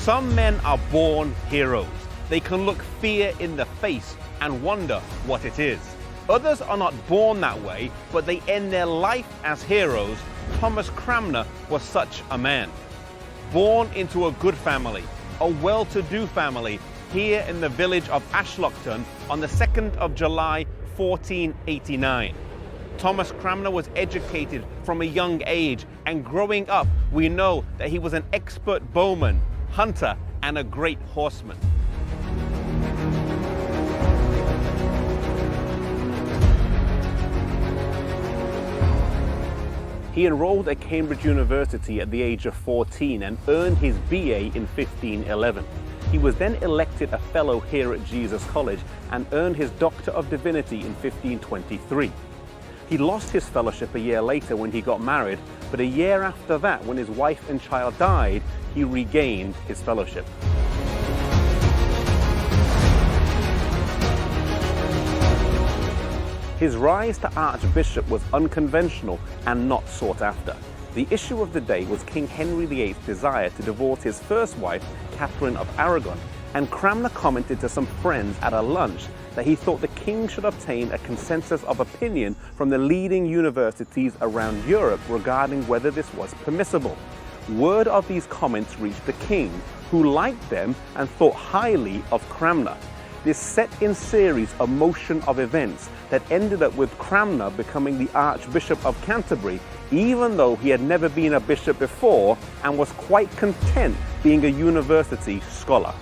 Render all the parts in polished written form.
Some men are born heroes. They can look fear in the face and wonder what it is. Others are not born that way, but they end their life as heroes. Thomas Cranmer was such a man. Born into a good family, a well-to-do family, here in the village of Ashlockton on the 2nd of July, 1489. Thomas Cranmer was educated from a young age, and growing up, we know that he was an expert bowman, hunter, and a great horseman. He enrolled at Cambridge University at the age of 14 and earned his BA in 1511. He was then elected a fellow here at Jesus College and earned his Doctor of Divinity in 1523. He lost his fellowship a year later when he got married, but a year after that, when his wife and child died, he regained his fellowship. His rise to Archbishop was unconventional and not sought after. The issue of the day was King Henry VIII's desire to divorce his first wife, Catherine of Aragon, and Cranmer commented to some friends at a lunch that he thought the king should obtain a consensus of opinion from the leading universities around Europe regarding whether this was permissible. Word of these comments reached the king, who liked them and thought highly of Cranmer. This set in series a motion of events that ended up with Cranmer becoming the Archbishop of Canterbury, even though he had never been a bishop before and was quite content being a university scholar.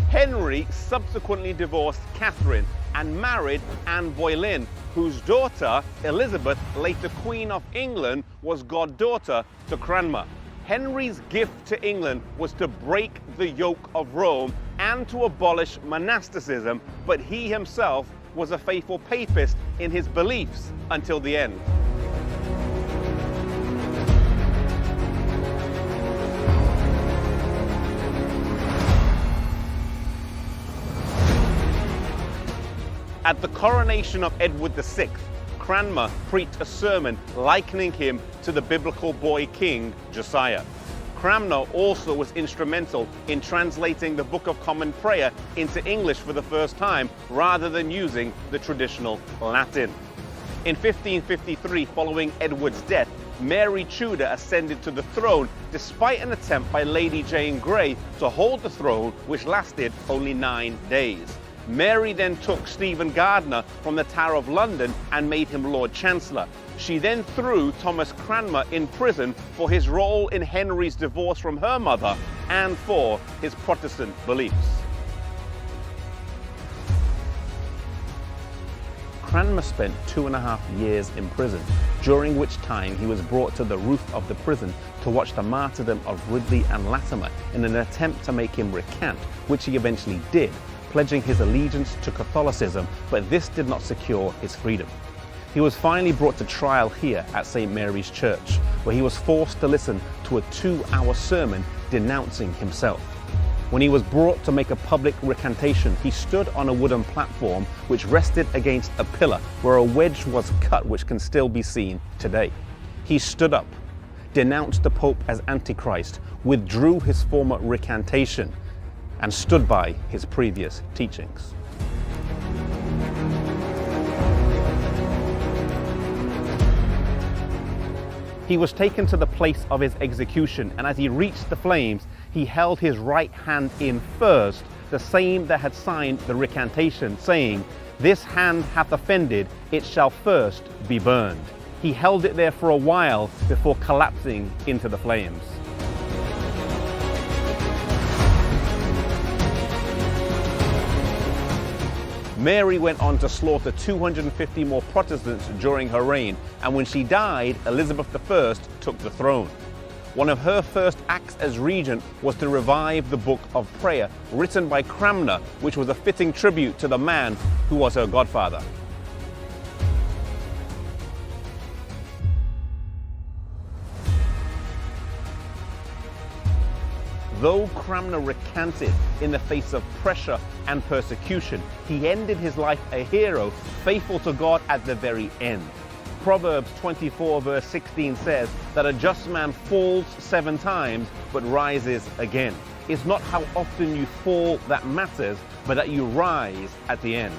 Henry subsequently divorced Catherine and married Anne Boleyn, whose daughter, Elizabeth, later Queen of England, was goddaughter to Cranmer. Henry's gift to England was to break the yoke of Rome and to abolish monasticism, but he himself was a faithful papist in his beliefs until the end. At the coronation of Edward VI, Cranmer preached a sermon likening him to the biblical boy king Josiah. Cranmer also was instrumental in translating the Book of Common Prayer into English for the first time, rather than using the traditional Latin. In 1553, following Edward's death, Mary Tudor ascended to the throne despite an attempt by Lady Jane Grey to hold the throne, which lasted only 9 days. Mary then took Stephen Gardiner from the Tower of London and made him Lord Chancellor. She then threw Thomas Cranmer in prison for his role in Henry's divorce from her mother and for his Protestant beliefs. Cranmer spent 2.5 years in prison, during which time he was brought to the roof of the prison to watch the martyrdom of Ridley and Latimer in an attempt to make him recant, which he eventually did, pledging his allegiance to Catholicism, but this did not secure his freedom. He was finally brought to trial here at St. Mary's Church, where he was forced to listen to a 2-hour sermon denouncing himself. When he was brought to make a public recantation, he stood on a wooden platform which rested against a pillar where a wedge was cut, which can still be seen today. He stood up, denounced the Pope as Antichrist, withdrew his former recantation, and stood by his previous teachings. He was taken to the place of his execution, and as he reached the flames, he held his right hand in first, the same that had signed the recantation, saying, "This hand hath offended, it shall first be burned." He held it there for a while before collapsing into the flames. Mary went on to slaughter 250 more Protestants during her reign, and when she died, Elizabeth I took the throne. One of her first acts as regent was to revive the Book of Prayer, written by Cranmer, which was a fitting tribute to the man who was her godfather. Though Cranmer recanted in the face of pressure and persecution, he ended his life a hero, faithful to God at the very end. Proverbs 24 verse 16 says that a just man falls 7 times but rises again. It's not how often you fall that matters, but that you rise at the end.